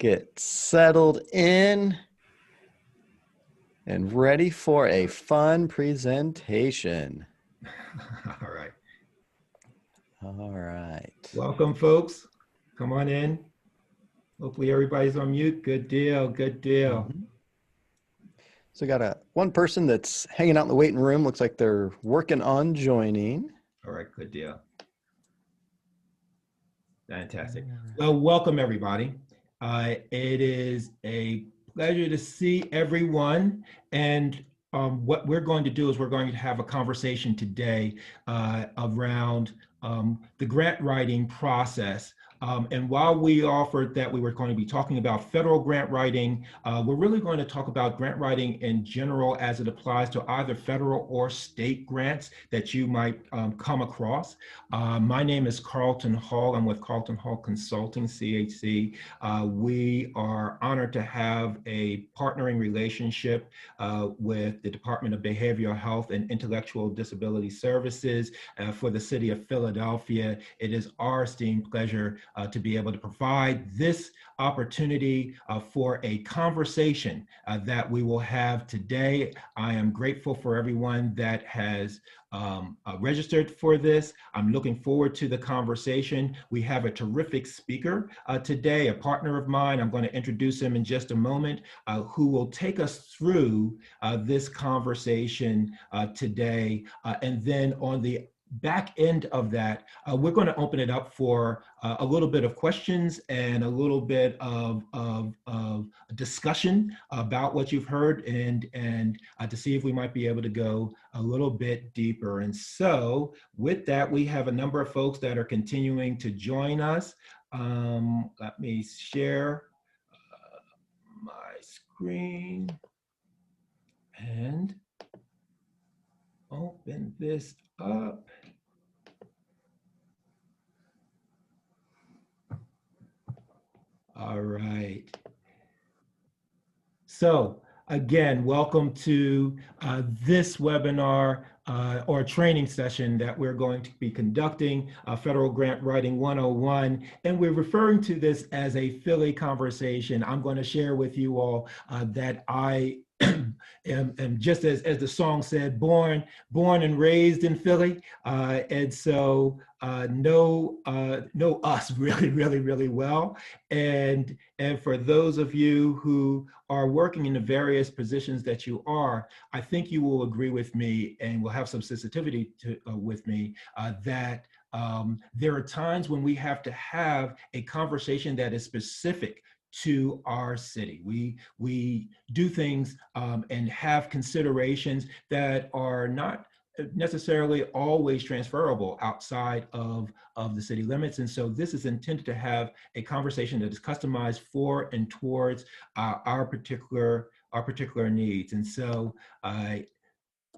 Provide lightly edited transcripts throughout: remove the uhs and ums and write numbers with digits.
Get settled in and ready for a fun presentation. All right. All right. Welcome, folks. Come on in. Hopefully everybody's on mute. Good deal. Good deal. So got one person that's hanging out in the waiting room. Looks like they're working on joining. All right. Good deal. Fantastic. Well, welcome, everybody. It is a pleasure to see everyone. And what we're going to do is we're going to have a conversation today around the grant writing process. And while we offered that we were going to be talking about federal grant writing, we're really going to talk about grant writing in general as it applies to either federal or state grants that you might come across. My name is Carlton Hall. I'm with Carlton Hall Consulting, CHC. We are honored to have a partnering relationship with the Department of Behavioral Health and Intellectual Disability Services for the city of Philadelphia. It is our esteemed pleasure to be able to provide this opportunity for a conversation that we will have today. I am grateful for everyone that has registered for this. I'm looking forward to the conversation. We have a terrific speaker today, a partner of mine. I'm going to introduce him in just a moment, who will take us through this conversation today. And then on the back end of that, we're going to open it up for a little bit of questions and a little bit of discussion about what you've heard and to see if we might be able to go a little bit deeper. And so with that, we have a number of folks that are continuing to join us. Let me share my screen and open this up. All right. So again, welcome to this webinar or training session that we're going to be conducting, Federal Grant Writing 101. And we're referring to this as a Philly conversation. I'm going to share with you all that I am just as the song said, born and raised in Philly. And so know us really well. And for those of you who are working in the various positions that you are, I think you will agree with me and will have some sensitivity to, with me that there are times when we have to have a conversation that is specific to our city. We do things and have considerations that are not necessarily always transferable outside of the city limits. And so this is intended to have a conversation that is customized for and towards our particular needs. And so it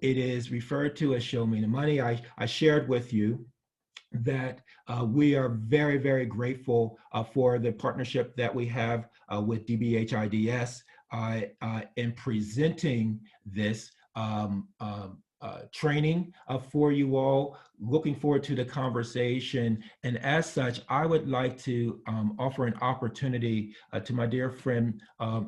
is referred to as Show Me the Money. I shared with you that we are very grateful for the partnership that we have with DBHIDS in presenting this training for you all. Looking forward to the conversation. And as such, I would like to offer an opportunity to my dear friend,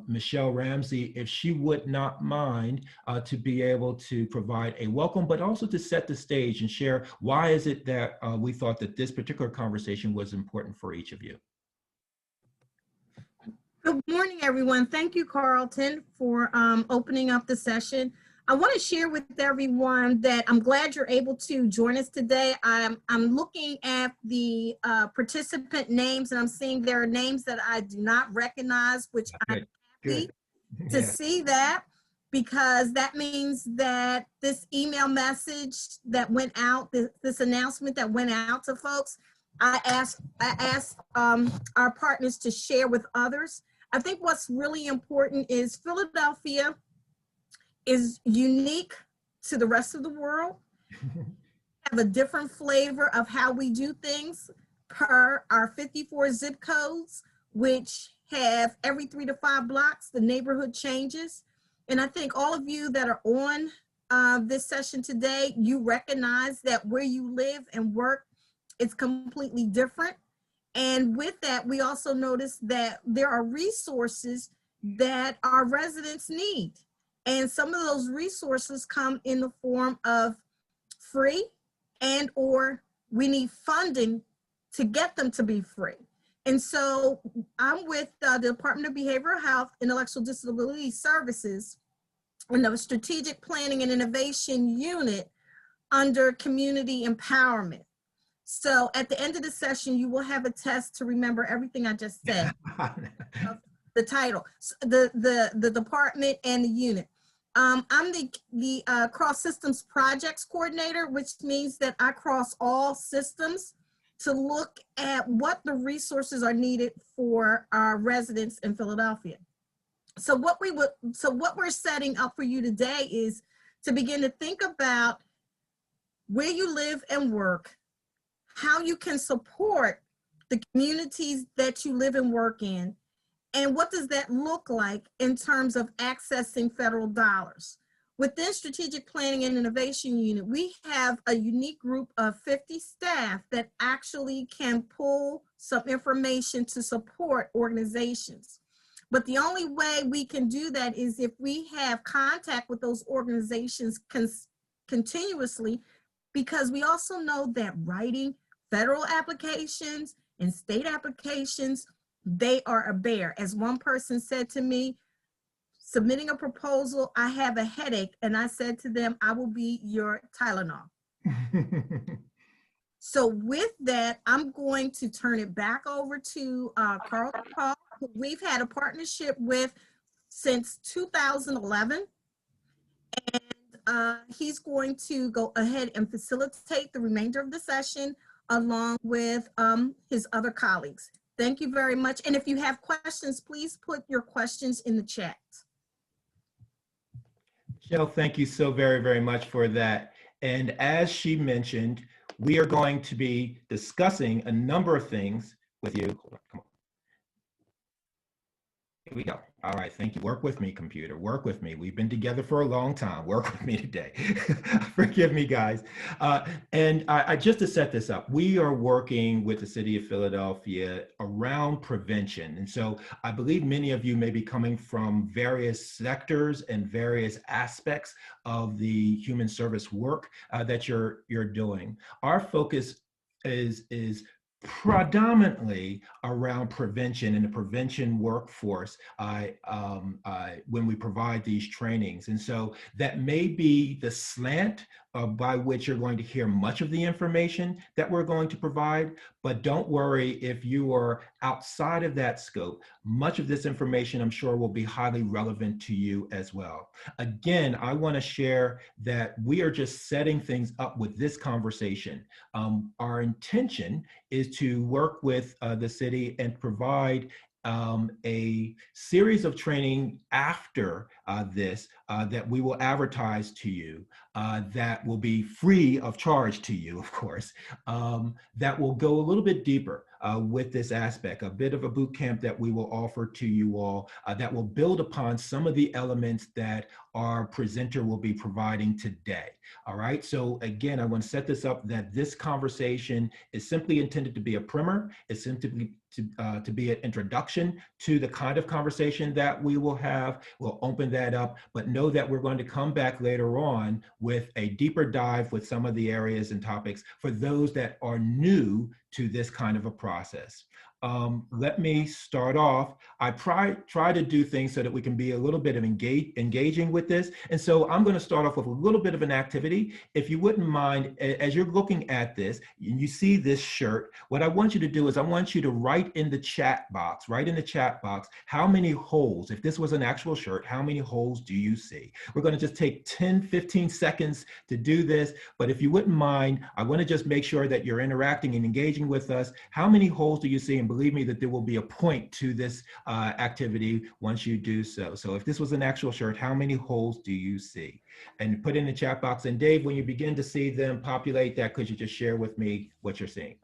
Michelle Ramsey, if she would not mind to be able to provide a welcome, but also to set the stage and share why is it that we thought that this particular conversation was important for each of you. Good morning, everyone. Thank you, Carlton, for opening up the session. I want to share with everyone that I'm glad you're able to join us today. I'm looking at the participant names, and I'm seeing there are names that I do not recognize, which I'm happy to see that, because that means that this email message that went out, this announcement that went out to folks, I asked our partners to share with others. I think what's really important is Philadelphia is unique to the rest of the world, have a different flavor of how we do things per our 54 zip codes, which have every 3 to 5 blocks, the neighborhood changes. And I think all of you that are on this session today, you recognize that where you live and work is completely different. And with that, we also noticed that there are resources that our residents need. And some of those resources come in the form of free and or we need funding to get them to be free. And so I'm with the Department of Behavioral Health, Intellectual Disability Services, in the Strategic Planning and Innovation Unit under Community Empowerment. So at the end of the session, you will have a test to remember everything I just said. The title, the department and the unit. I'm the Cross Systems Projects Coordinator, which means that I cross all systems to look at what the resources are needed for our residents in Philadelphia. So what we're setting up for you today is to begin to think about where you live and work, how you can support the communities that you live and work in, and what does that look like in terms of accessing federal dollars. Within Strategic Planning and Innovation Unit, we have a unique group of 50 staff that actually can pull some information to support organizations. But the only way we can do that is if we have contact with those organizations continuously, because we also know that writing federal applications and state applications, they are a bear. As one person said to me, submitting a proposal, I have a headache. And I said to them, I will be your Tylenol. So with that, I'm going to turn it back over to Carlton Hall, who we've had a partnership with since 2011. And he's going to go ahead and facilitate the remainder of the session along with his other colleagues. Thank you very much. And if you have questions, please put your questions in the chat. Jill, thank you so very, very much for that. And as she mentioned, we are going to be discussing a number of things with you. Hold on, come on. Here we go. All right, thank you. Work with me, computer. Work with me. We've been together for a long time. Work with me today. Forgive me, guys. And I just to set this up, we are working with the city of Philadelphia around prevention. And so I believe many of you may be coming from various sectors and various aspects of the human service work that you're doing. Our focus is predominantly around prevention and the prevention workforce when we provide these trainings. And so that may be the slant by which you're going to hear much of the information that we're going to provide, but don't worry if you are outside of that scope. Much of this information, I'm sure, will be highly relevant to you as well. Again, I want to share that we are just setting things up with this conversation. Our intention is to work with the city and provide a series of training after this that we will advertise to you, that will be free of charge to you, of course, that will go a little bit deeper with this aspect, a bit of a boot camp that we will offer to you all that will build upon some of the elements that our presenter will be providing today. All right, so again, I want to set this up that this conversation is simply intended to be a primer. It's simply to be an introduction to the kind of conversation that we will have. We'll open that up, but know that we're going to come back later on with a deeper dive with some of the areas and topics for those that are new to this kind of a process. Let me start off. I try to do things so that we can be a little bit of engaging with this. And so I'm going to start off with a little bit of an activity. If you wouldn't mind, as you're looking at this, and you see this shirt, what I want you to do is I want you to write in the chat box, how many holes, if this was an actual shirt, how many holes do you see? We're going to just take 10, 15 seconds to do this. But if you wouldn't mind, I want to just make sure that you're interacting and engaging with us. How many holes do you see? And believe me that there will be a point to this activity once you do so. So if this was an actual shirt, how many holes do you see? And put in the chat box. And Dave, when you begin to see them populate that, could you just share with me what you're seeing?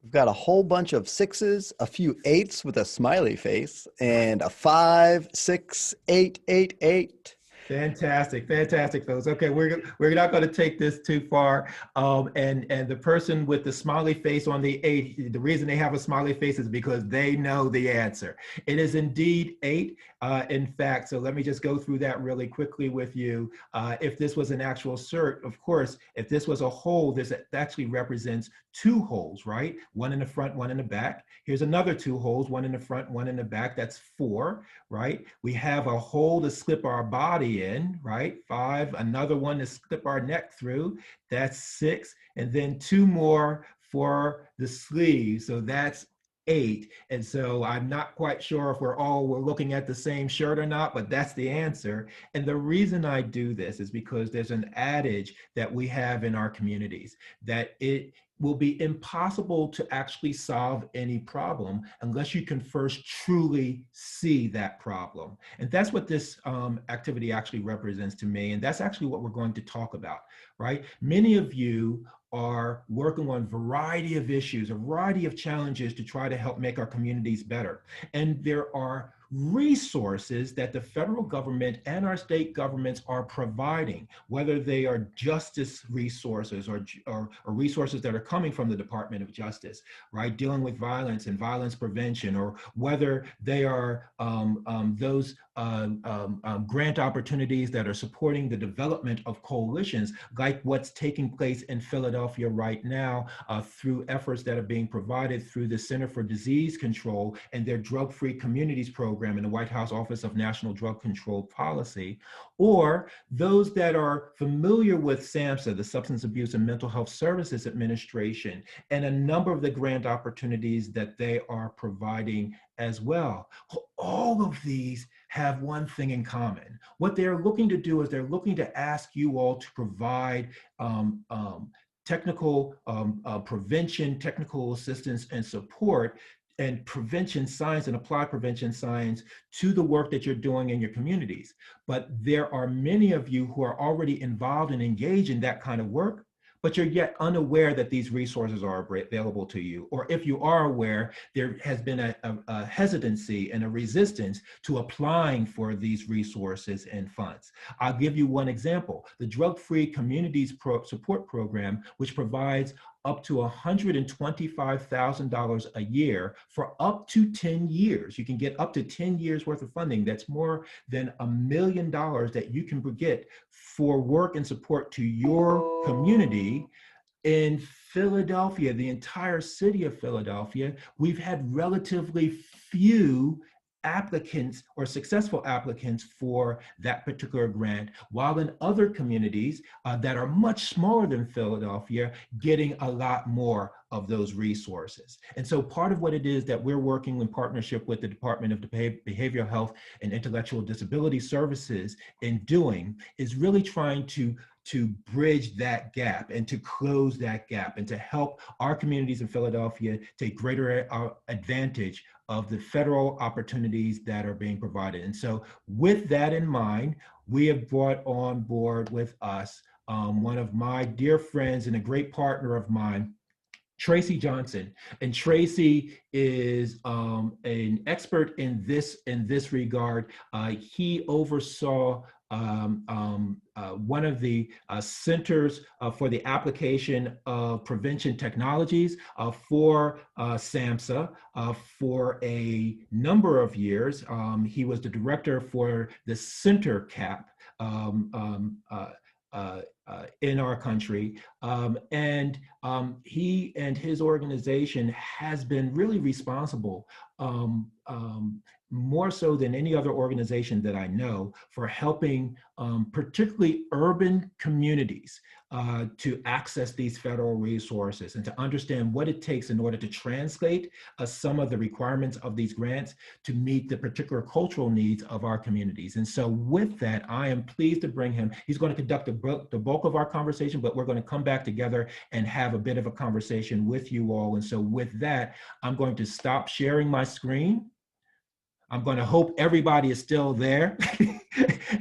We've got a whole bunch of 6s, a few 8s with a smiley face, and a 5, 6, 8, 8, 8. Fantastic, fantastic, folks. Okay, we're not going to take this too far. And the person with the smiley face on the 8, the reason they have a smiley face is because they know the answer. It is indeed 8. In fact, so let me just go through that really quickly with you. If this was an actual cert, of course, if this was a hole, this actually represents 2 holes, right? One in the front, one in the back. Here's another 2 holes, one in the front, one in the back. That's 4, right? We have a hole to slip our body in, right? 5, another one to slip our neck through. That's 6, and then 2 more for the sleeve. So that's 8. And so I'm not quite sure if we're looking at the same shirt or not, but that's the answer. And the reason I do this is because there's an adage that we have in our communities that it will be impossible to actually solve any problem unless you can first truly see that problem. And that's what this activity actually represents to me. And that's actually what we're going to talk about, right? Many of you are working on a variety of issues, a variety of challenges to try to help make our communities better. And there are resources that the federal government and our state governments are providing, whether they are justice resources or resources that are coming from the Department of Justice, right, dealing with violence and violence prevention, or whether they are those grant opportunities that are supporting the development of coalitions, like what's taking place in Philadelphia right now through efforts that are being provided through the Center for Disease Control and their Drug-Free Communities program in the White House Office of National Drug Control Policy, or those that are familiar with SAMHSA, the Substance Abuse and Mental Health Services Administration, and a number of the grant opportunities that they are providing as well. All of these have one thing in common. What they're looking to do is they're looking to ask you all to provide technical prevention, technical assistance and support, and prevention science and applied prevention science to the work that you're doing in your communities. But there are many of you who are already involved and engaged in that kind of work, but you're yet unaware that these resources are available to you. Or if you are aware, there has been a hesitancy and a resistance to applying for these resources and funds. I'll give you one example. The Drug-Free Communities Support Program, which provides up to $125,000 a year for up to 10 years. You can get up to 10 years worth of funding. That's more than $1 million that you can get for work and support to your community. In Philadelphia, the entire city of Philadelphia, we've had relatively few applicants or successful applicants for that particular grant, while in other communities that are much smaller than Philadelphia, getting a lot more of those resources. And so part of what it is that we're working in partnership with the Department of Behavioral Health and Intellectual Disability Services in doing is really trying to bridge that gap and to close that gap and to help our communities in Philadelphia take greater advantage of the federal opportunities that are being provided. And so with that in mind, we have brought on board with us one of my dear friends and a great partner of mine, Tracy Johnson. And Tracy is an expert in this regard. He oversaw one of the centers for the application of prevention technologies for SAMHSA for a number of years. He was the director for the center CAP in our country. He and his organization has been really responsible, more so than any other organization that I know, for helping particularly urban communities to access these federal resources and to understand what it takes in order to translate some of the requirements of these grants to meet the particular cultural needs of our communities. And so with that, I am pleased to bring him. He's going to conduct the bulk of our conversation, but we're going to come back together and have a bit of a conversation with you all. And so with that, I'm going to stop sharing my screen. I'm going to hope everybody is still there.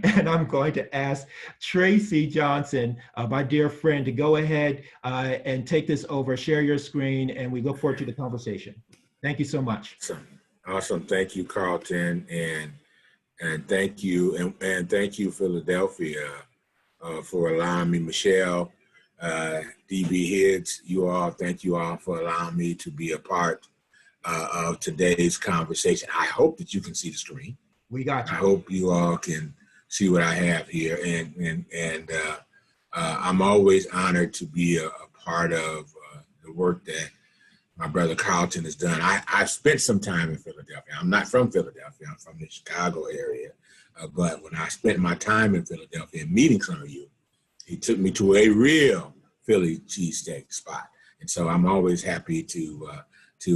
And I'm going to ask Tracy Johnson, my dear friend, to go ahead and take this over, share your screen, and we look forward to the conversation. Thank you so much. Awesome. Thank you, Carlton. And And thank you, and thank you, Philadelphia, for allowing me, Michelle, DBHIDS, you all, thank you all for allowing me to be a part of today's conversation. I hope that you can see the screen. We got you. I hope you all can see what I have here. And I'm always honored to be a part of the work that my brother Carlton has done. I've spent some time in Philadelphia. I'm not from Philadelphia. I'm from the Chicago area. But when I spent my time in Philadelphia and meeting some of you, he took me to a real Philly cheesesteak spot. And so I'm always happy to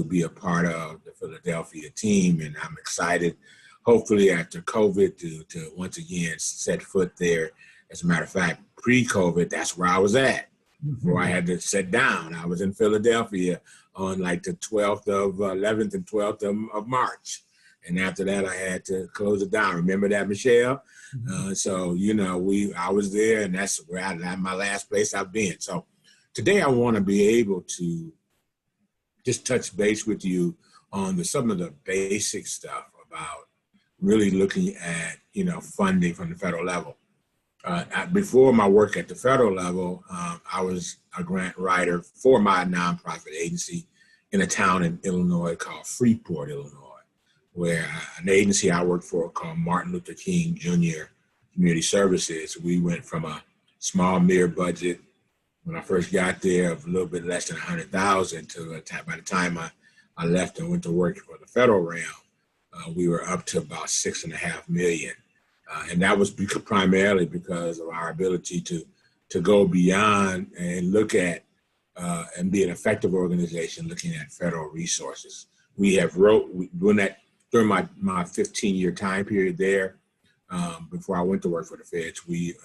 be a part of the Philadelphia team. And I'm excited, hopefully after COVID, to once again set foot there. As a matter of fact, pre-COVID, that's where I was at. Before I had to sit down, I was in Philadelphia on like the 11th and 12th of March. And after that, I had to close it down. Remember that, Michelle? So, I was there, and that's where my last place I've been. So today I want to be able to just touch base with you on some of the basic stuff about really looking at, funding from the federal level. Before my work at the federal level, I was a grant writer for my nonprofit agency in a town in Illinois called Freeport, Illinois, where an agency I worked for called Martin Luther King Jr. Community Services. We went from a small mere budget when I first got there of a little bit less than $100,000 to by the time I left and went to work for the federal realm, we were up to about $6.5 million. And that was primarily because of our ability to go beyond and look at and be an effective organization looking at federal resources. We have doing that during my 15-year time period there. Before I went to work for the feds, we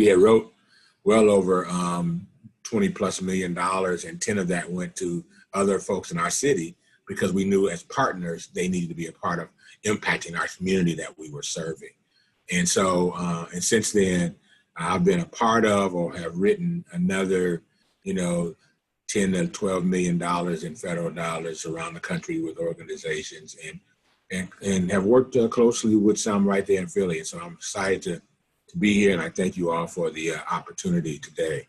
had wrote well over $20+ million, and 10 of that went to other folks in our city because we knew as partners they needed to be a part of impacting our community that we were serving. And so, and since then, I've been a part of or have written another, $10 to $12 million in federal dollars around the country with organizations, and have worked closely with some right there in Philly. And so I'm excited to be here, and I thank you all for the opportunity today.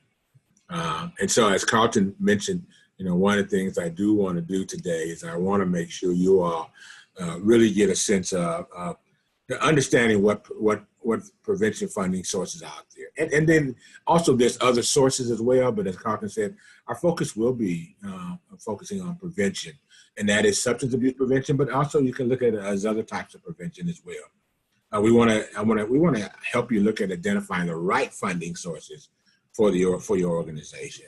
And so, as Carlton mentioned, one of the things I do want to do today is I want to make sure you all really get a sense of the understanding what prevention funding sources out there. And then also there's other sources as well, but as Carlton said, our focus will be focusing on prevention, and that is substance abuse prevention, but also you can look at it as other types of prevention as well. We want to help you look at identifying the right funding sources for your organization,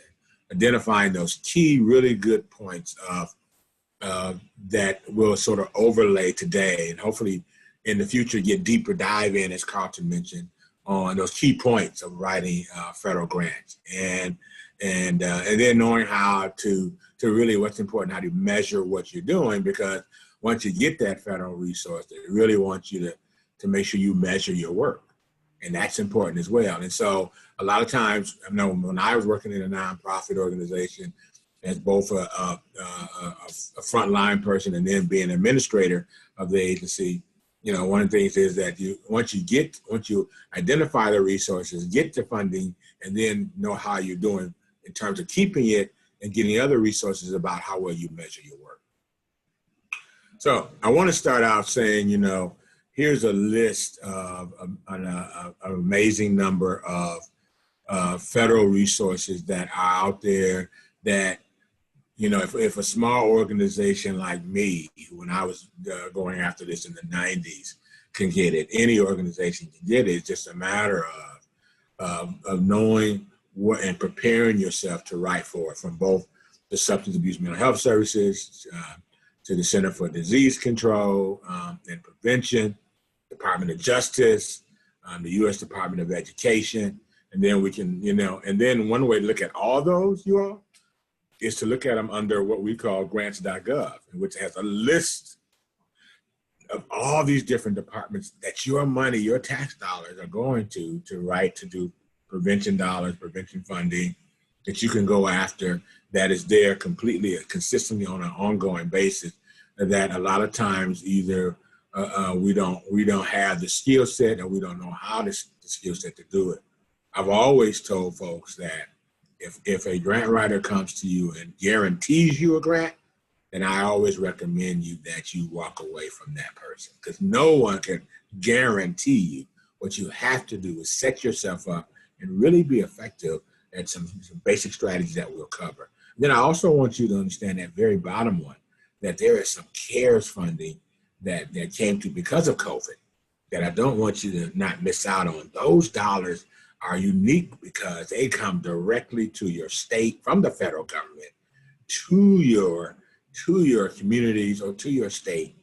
identifying those key really good points of that will sort of overlay today, and hopefully in the future get deeper dive in, as Carlton mentioned, on those key points of writing federal grants, and then knowing how to really what's important, how to measure what you're doing, because once you get that federal resource, they really want you to make sure you measure your work, and that's important as well. And so a lot of times, I know when I was working in a nonprofit organization as both a frontline person and then being an administrator of the agency, one of the things is that once you identify the resources, get the funding, and then know how you're doing in terms of keeping it and getting other resources about how well you measure your work. So I want to start out saying, here's a list of an amazing number of federal resources that are out there that, if a small organization like me, when I was going after this in the 90s, can get it, any organization can get it. It's just a matter of knowing what and preparing yourself to write for it, from both the Substance Abuse Mental Health Services to the Center for Disease Control and Prevention, Department of Justice, the U.S. Department of Education. And then we can, and then one way to look at all those, you all, is to look at them under what we call grants.gov, which has a list of all these different departments that your money, your tax dollars are going to write to do prevention dollars, prevention funding that you can go after, that is there completely, consistently on an ongoing basis, that a lot of times either we don't have the skill set, or we don't know how the skill set to do it. I've always told folks that if a grant writer comes to you and guarantees you a grant, then I always recommend you that you walk away from that person, because no one can guarantee you. What you have to do is set yourself up and really be effective at some basic strategies that we'll cover. Then I also want you to understand that very bottom one, that there is some CARES funding that came to because of COVID that I don't want you to not miss out on. Those dollars are unique because they come directly to your state from the federal government to your communities or to your state.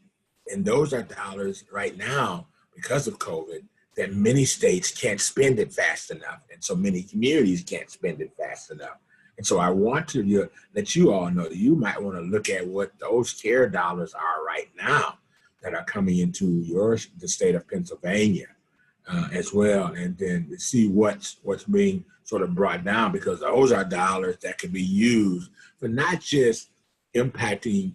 And those are dollars right now, because of COVID, that many states can't spend it fast enough. And so many communities can't spend it fast enough. And so I want to let you all know that you might want to look at what those CARE dollars are right now that are coming into the state of Pennsylvania as well, and then see what's being sort of brought down, because those are dollars that can be used for not just impacting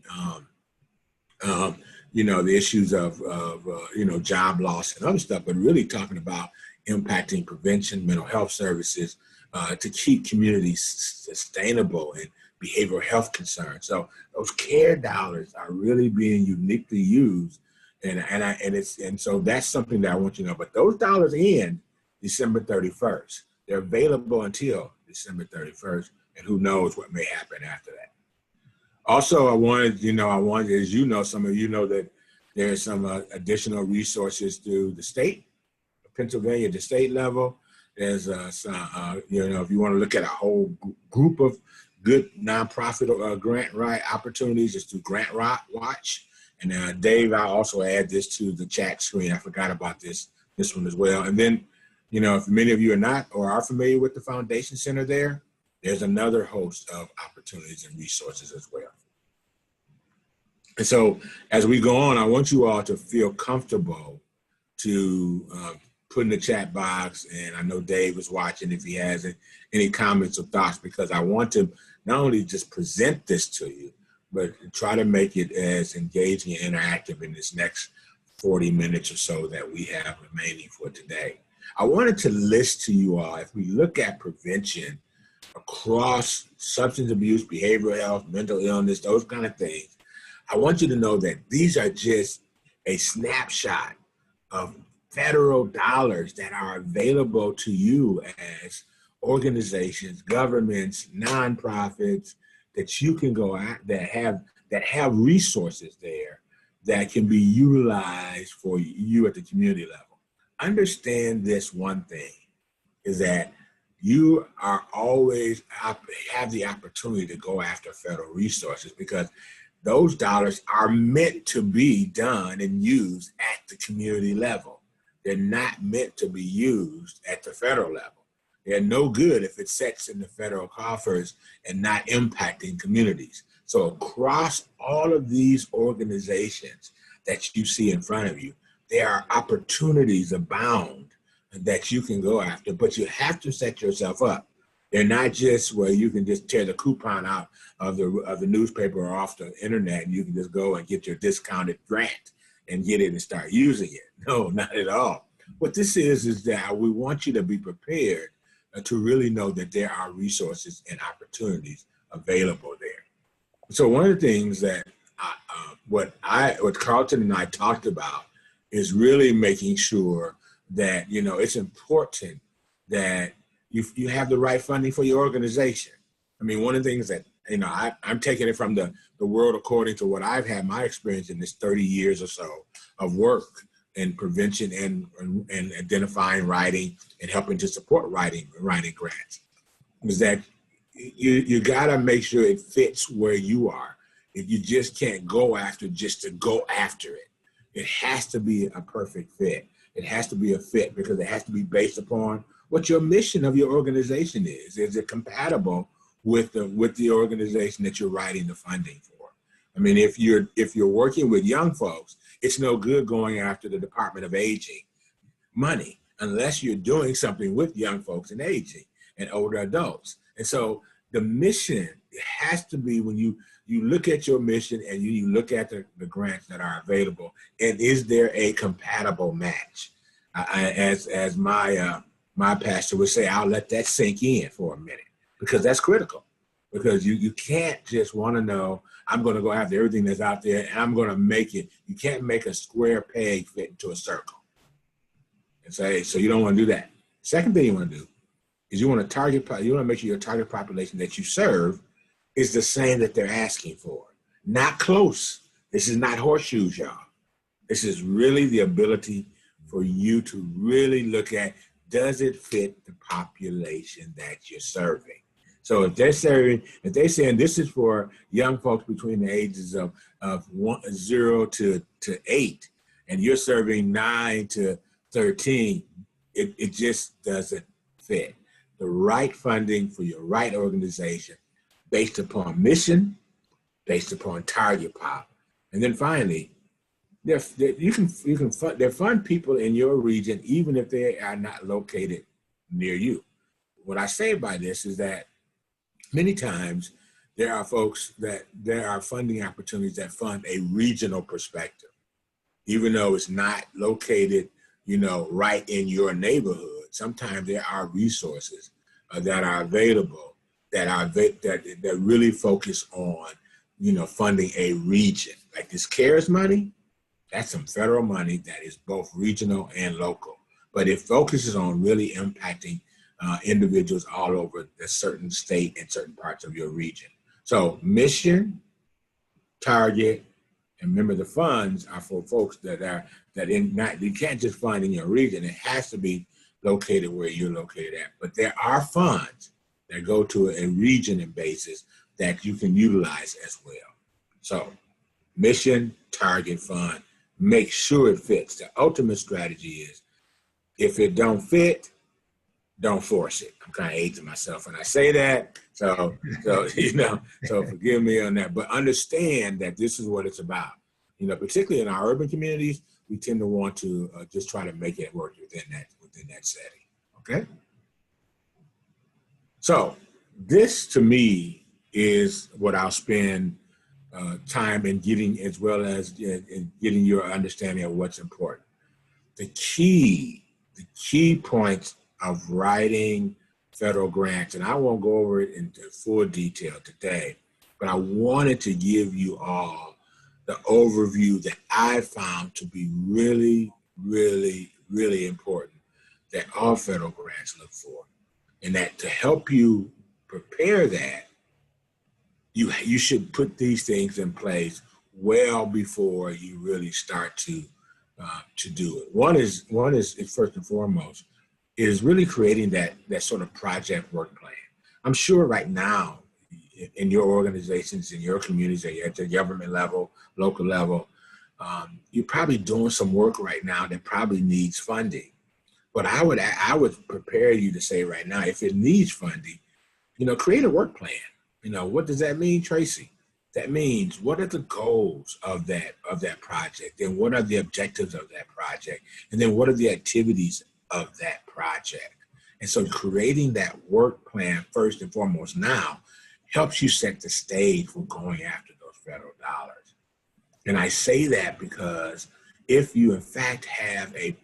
the issues of job loss and other stuff, but really talking about impacting prevention, mental health services, to keep communities sustainable and behavioral health concerns. So those CARE dollars are really being uniquely used, and so that's something that I want you to know. But those dollars end December 31st. They're available until December 31st, and who knows what may happen after that. Also, I wanted, as you know, some of you know that there's some additional resources through the state, Pennsylvania, the state level. There's some, if you want to look at a whole group of good nonprofit grant write opportunities, it's through Grant Watch. And Dave, I'll also add this to the chat screen. I forgot about this one as well. And then, if many of you are not or are familiar with the Foundation Center there's another host of opportunities and resources as well. And so as we go on, I want you all to feel comfortable to put in the chat box, and I know Dave is watching if he has any comments or thoughts, because I want to not only just present this to you, but try to make it as engaging and interactive in this next 40 minutes or so that we have remaining for today. I wanted to list to you all, if we look at prevention across substance abuse, behavioral health, mental illness, those kind of things, I want you to know that these are just a snapshot of federal dollars that are available to you as organizations, governments, nonprofits, that you can go out that have resources there that can be utilized for you at the community level. Understand this one thing, is that you are always have the opportunity to go after federal resources, because those dollars are meant to be done and used at the community level. They're not meant to be used at the federal level. They're no good if it sits in the federal coffers and not impacting communities. So across all of these organizations that you see in front of you, there are opportunities abound that you can go after, but you have to set yourself up. They're not just where you can just tear the coupon out of the newspaper or off the internet and you can just go and get your discounted grant and get it and start using it. No, not at all. What this is that we want you to be prepared to really know that there are resources and opportunities available there. So one of the things that what Carlton and I talked about is really making sure that, it's important that you have the right funding for your organization. I mean, one of the things that, I'm taking it from the world according to what I've had my experience in this 30 years or so of work in prevention and identifying writing and helping to support writing grants, is that you gotta make sure it fits where you are. If you just can't go after just to go after it, it has to be a perfect fit. It has to be a fit because it has to be based upon what your mission of your organization is. Is it compatible with the organization that you're writing the funding for? I mean, if you're working with young folks, it's no good going after the Department of Aging money unless you're doing something with young folks and aging and older adults. And so the mission has to be, when you look at your mission and you look at the grants that are available, and is there a compatible match? As my pastor would say, I'll let that sink in for a minute, because that's critical. Because you can't just want to know, I'm going to go after everything that's out there and I'm going to make it. You can't make a square peg fit into a circle. And say, so you don't want to do that. Second thing you want to do is you want to make sure your target population that you serve is the same that they're asking for. Not close. This is not horseshoes, y'all. This is really the ability for you to really look at, does it fit the population that you're serving? So if they're saying this is for young folks between the ages of 0 to 8, and you're serving 9 to 13, it just doesn't fit. The right funding for your right organization, based upon mission, based upon target pop, and then finally, you can fund people in your region even if they are not located near you. What I say by this is that many times there are funding opportunities that fund a regional perspective, even though it's not located, right in your neighborhood. Sometimes there are resources that are available that really focus on, funding a region. Like this CARES money, that's some federal money that is both regional and local, but it focuses on really impacting individuals all over a certain state and certain parts of your region. So mission, target, and remember the funds are for folks you can't just fund in your region. It has to be located where you're located at. But there are funds that go to a region and basis that you can utilize as well. So mission, target, fund, make sure it fits. The ultimate strategy is, if it don't fit, don't force it. I'm kind of aging myself when I say that. So forgive me on that. But understand that this is what it's about. Particularly in our urban communities, we tend to want to just try to make it work within that setting. Okay. So this, to me, is what I'll spend time in getting, as well as in getting your understanding of what's important. The key points of writing federal grants, and I won't go over it into full detail today, but I wanted to give you all the overview that I found to be really, really, really important that all federal grants look for. And that to help you prepare that, you should put these things in place well before you really start to do it. One is first and foremost, is really creating that sort of project work plan. I'm sure right now in your organizations, in your communities, at the government level, local level, you're probably doing some work right now that probably needs funding. But I would prepare you to say right now, if it needs funding, create a work plan. What does that mean, Tracy? That means, what are the goals of that project? And what are the objectives of that project? And then what are the activities of that project? And so creating that work plan first and foremost now helps you set the stage for going after those federal dollars. And I say that because if you in fact have a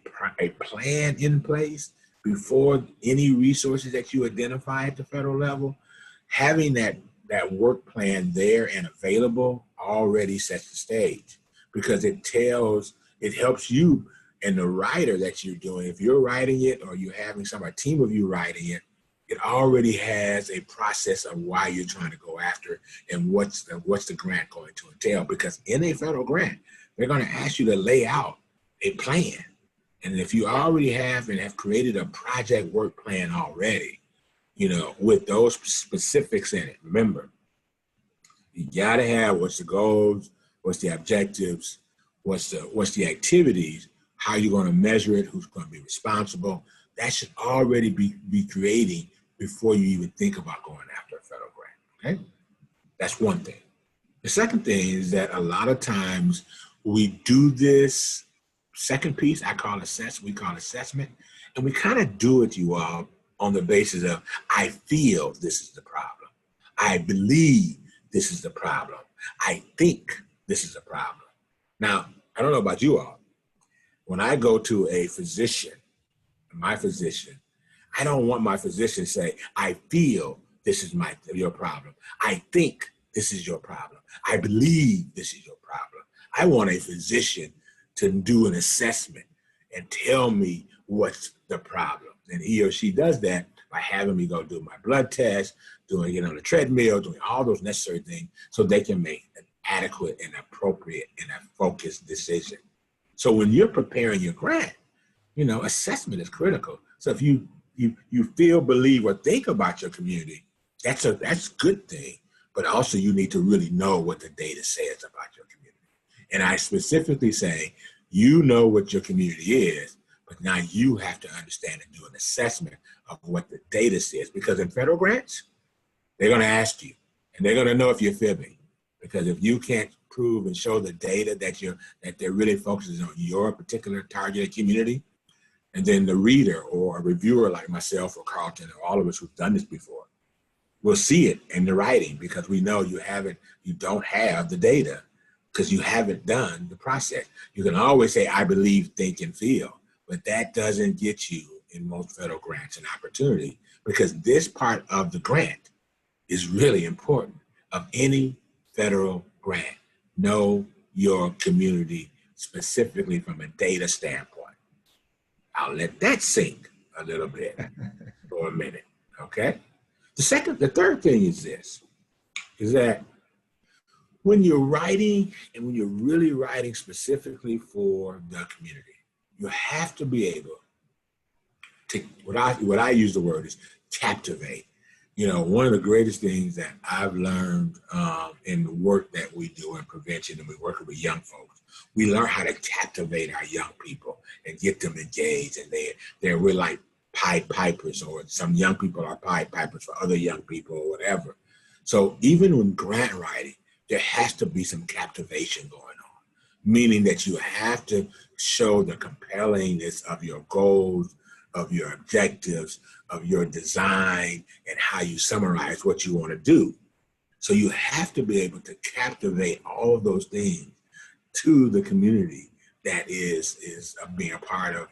plan in place before any resources that you identify at the federal level, having that work plan there and available already sets the stage, because it helps you and the writer that you're doing. If you're writing it or you're having a team of you writing it, it already has a process of why you're trying to go after it and what's the grant going to entail. Because in a federal grant, they're going to ask you to lay out a plan. And if you already have created a project work plan already, with those specifics in it, remember, you got to have what's the goals, what's the objectives, what's the activities, how you're going to measure it, who's going to be responsible. That should already be creating before you even think about going after a federal grant, okay? That's one thing. The second thing is that a lot of times we do this second piece, we call assessment, and we kind of do it, you all, on the basis of, I feel this is the problem. I believe this is the problem. I think this is a problem. Now, I don't know about you all. When I go to a physician, my physician, I don't want my physician to say, I feel this is your problem. I think this is your problem. I believe this is your problem. I want a physician to do an assessment and tell me what's the problem. And he or she does that by having me go do my blood test, doing it on the treadmill, doing all those necessary things so they can make an adequate and appropriate and a focused decision. So when you're preparing your grant, assessment is critical. So if you feel, believe, or think about your community, that's a good thing. But also you need to really know what the data says about your community. And I specifically say, you know what your community is, but now you have to understand and do an assessment of what the data says. Because in federal grants, they're going to ask you, and they're going to know if you're fibbing. Because if you can't prove and show the data that they're really focusing on your particular targeted community, and then the reader or a reviewer like myself or Carlton or all of us who've done this before, we'll see it in the writing because we know you don't have the data because you haven't done the process. You can always say, I believe, think, and feel, but that doesn't get you in most federal grants an opportunity because this part of the grant is really important of any federal grant. Know your community specifically from a data standpoint. I'll let that sink a little bit for a minute, okay? The third thing is this, is that when you're writing and when you're really writing specifically for the community, you have to be able to, what I use the word is captivate. One of the greatest things that I've learned in the work that we do in prevention and we work with young folks, we learn how to captivate our young people and get them engaged. And we're like Pied Pipers, or some young people are Pied Pipers for other young people or whatever. So even when grant writing, there has to be some captivation going on, meaning that you have to show the compellingness of your goals, of your objectives, of your design, and how you summarize what you want to do. So you have to be able to captivate all of those things to the community that is being a part of,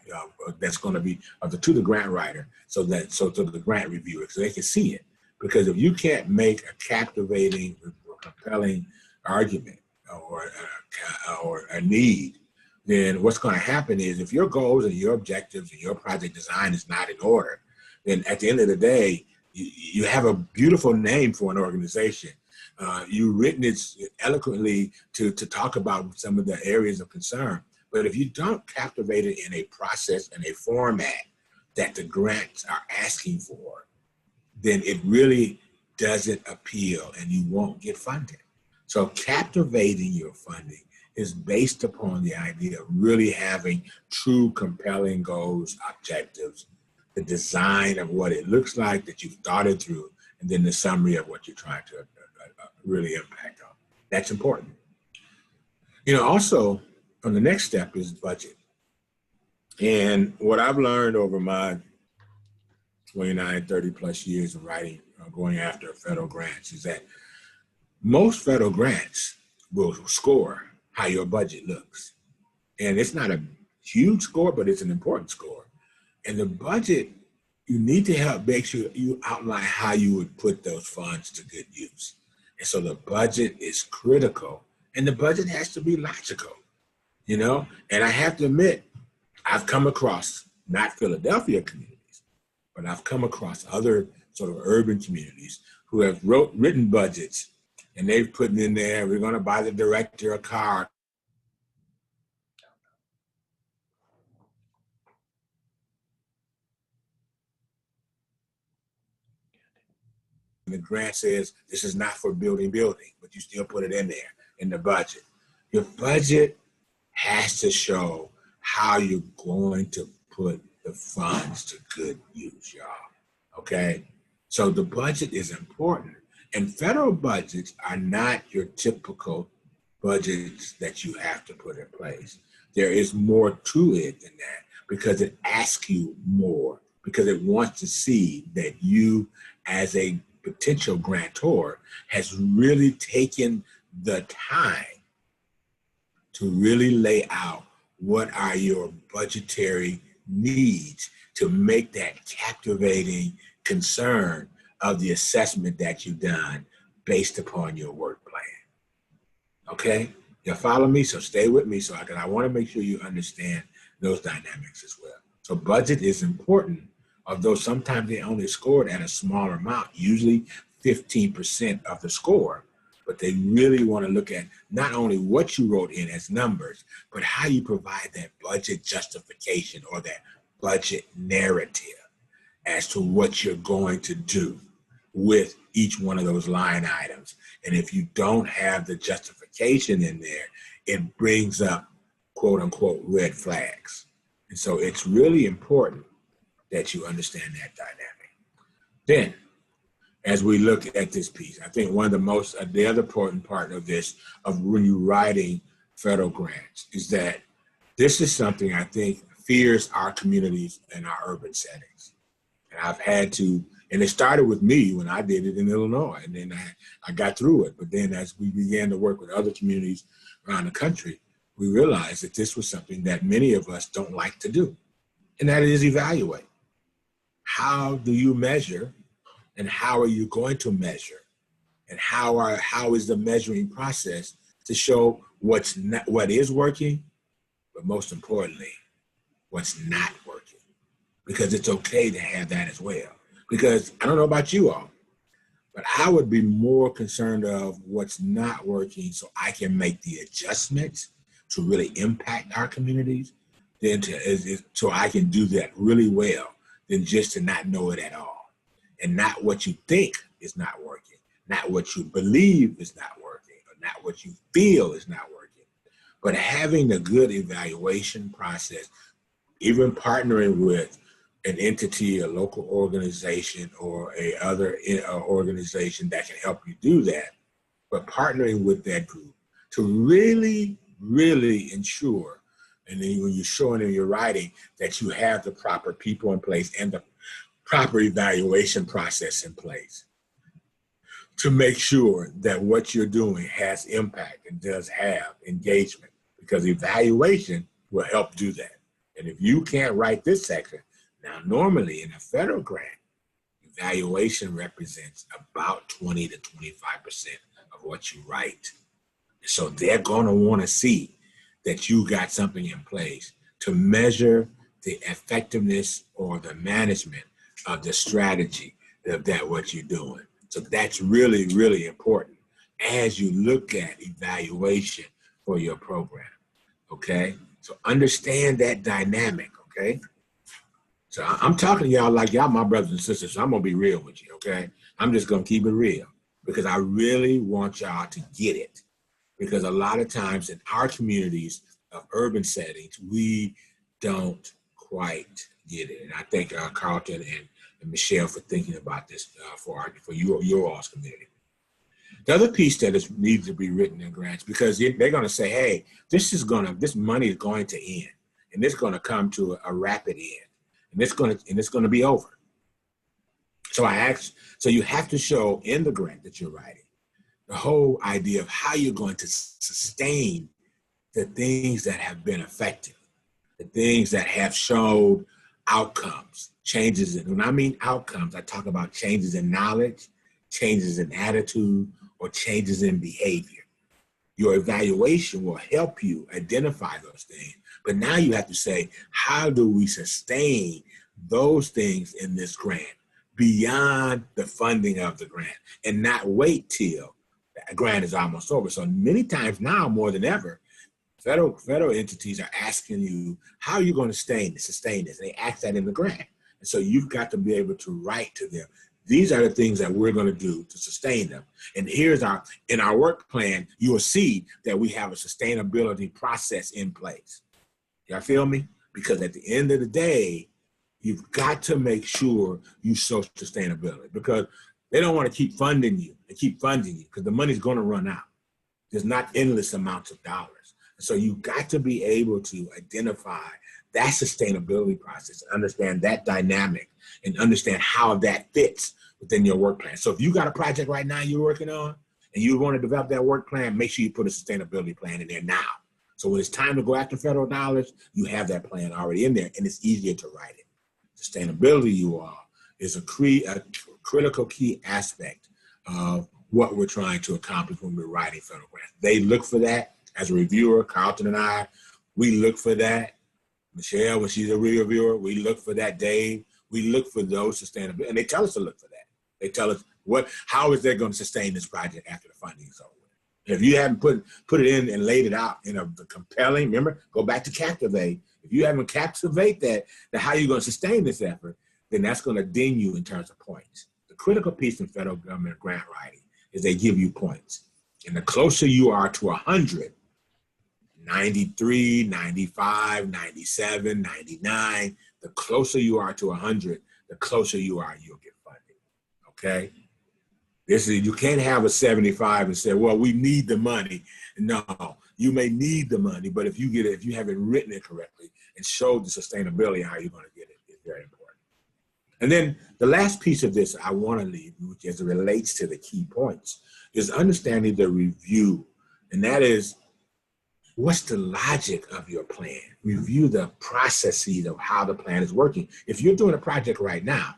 that's going to be, to the grant writer, so to the grant reviewer, so they can see it. Because if you can't make a captivating or compelling argument or a need, then what's going to happen is if your goals and your objectives and your project design is not in order, then at the end of the day, you have a beautiful name for an organization. You've written it eloquently to talk about some of the areas of concern. But if you don't captivate it in a process and a format that the grants are asking for, then it really doesn't appeal and you won't get funded. So captivating your funding is based upon the idea of really having true compelling goals, objectives, the design of what it looks like that you've thought it through, and then the summary of what you're trying to really impact on. That's important. Also, on the next step is budget. And what I've learned over my 29, 30 plus years of writing, going after federal grants, is that most federal grants will score how your budget looks. And it's not a huge score, but it's an important score. And the budget, you need to help make sure you outline how you would put those funds to good use. And so the budget is critical, and the budget has to be logical, And I have to admit, I've come across, not Philadelphia communities, but I've come across other sort of urban communities who have written budgets, and they've put in there, we're going to buy the director a car. And the grant says this is not for building, but you still put it in there in the budget. Your budget has to show how you're going to put the funds to good use, y'all. Okay? So the budget is important. And federal budgets are not your typical budgets that you have to put in place. There is more to it than that because it asks you more, because it wants to see that you as a potential grantor has really taken the time to really lay out what are your budgetary needs to make that captivating concern of the assessment that you've done based upon your work plan. Okay? You follow me? So stay with me I want to make sure you understand those dynamics as well. So budget is important, although sometimes they only scored at a smaller amount, usually 15% of the score. But they really want to look at not only what you wrote in as numbers, but how you provide that budget justification or that budget narrative as to what you're going to do with each one of those line items. And if you don't have the justification in there, it brings up quote unquote red flags. And so it's really important that you understand that dynamic. Then, as we look at this piece, I think one of the other important part of this, of when you're writing federal grants, is that this is something I think fears our communities and our urban settings. And I've had to, and it started with me when I did it in Illinois, and then I got through it. But then as we began to work with other communities around the country, we realized that this was something that many of us don't like to do, and that is evaluate. How do you measure? And how are you going to measure? And how is the measuring process to show what is working, but most importantly, what's not working? Because it's okay to have that as well. Because I don't know about you all, but I would be more concerned of what's not working so I can make the adjustments to really impact our communities, so I can do that really well, than just to not know it at all. And not what you think is not working, not what you believe is not working, or not what you feel is not working. But having a good evaluation process, even partnering with an entity, a local organization, or a other organization that can help you do that, but partnering with that group to really, really ensure, and then when you're showing in your writing, that you have the proper people in place and the proper evaluation process in place to make sure that what you're doing has impact and does have engagement, because evaluation will help do that. And if you can't write this section, now normally in a federal grant, evaluation represents about 20 to 25% of what you write. So they're going to want to see that you got something in place to measure the effectiveness or the management of the strategy of that what you're doing. So that's really, really important as you look at evaluation for your program, okay? So understand that dynamic, okay? So I'm talking to y'all like y'all my brothers and sisters, so I'm gonna be real with you, okay? I'm just gonna keep it real because I really want y'all to get it, because a lot of times in our communities of urban settings, we don't quite get it. And I thank Carlton and Michelle for thinking about this for your all's community. The other piece that needs to be written in grants, because they're going to say, hey, this money is going to end, and it's going to come to a rapid end, and it's going to be over. So you have to show in the grant that you're writing the whole idea of how you're going to sustain the things that have been effective, the things that have showed outcomes, changes in, when I mean outcomes, I talk about changes in knowledge, changes in attitude, or changes in behavior. Your evaluation will help you identify those things. But now you have to say, how do we sustain those things in this grant beyond the funding of the grant, and not wait till the grant is almost over? So many times now, more than ever, federal entities are asking you, how are you going to sustain this? And they ask that in the grant. And so you've got to be able to write to them, these are the things that we're going to do to sustain them. And in our work plan, you will see that we have a sustainability process in place. Y'all feel me? Because at the end of the day, you've got to make sure you show sustainability, because they don't want to keep funding you because the money's going to run out. There's not endless amounts of dollars. So you've got to be able to identify that sustainability process, understand that dynamic, and understand how that fits within your work plan. So if you got a project right now you're working on, and you want to develop that work plan, make sure you put a sustainability plan in there now. So when it's time to go after federal dollars, you have that plan already in there, and it's easier to write it. Sustainability, you all, is a critical key aspect of what we're trying to accomplish when we're writing federal grants. They look for that. As a reviewer, Carlton and I, we look for that. Michelle, when she's a reviewer, we look for that. Dave, we look for those sustainability, and they tell us to look for that. They tell us how is that going to sustain this project after the funding is over. If you haven't put it in and laid it out in a compelling, remember, go back to captivate. If you haven't captivate that how are you going to sustain this effort, then that's going to ding you in terms of points. The critical piece in federal government grant writing is they give you points. And the closer you are to 100, 93, 95, 97, 99, the closer you are to 100, the closer you are, you'll get funding, okay? You can't have a 75 and say, well, we need the money. No, you may need the money, but if you haven't written it correctly and showed the sustainability how you're going to get it, is very important. And then the last piece of this I want to leave, which as it relates to the key points, is understanding the review. And that is, what's the logic of your plan? Review the processes of how the plan is working. If you're doing a project right now,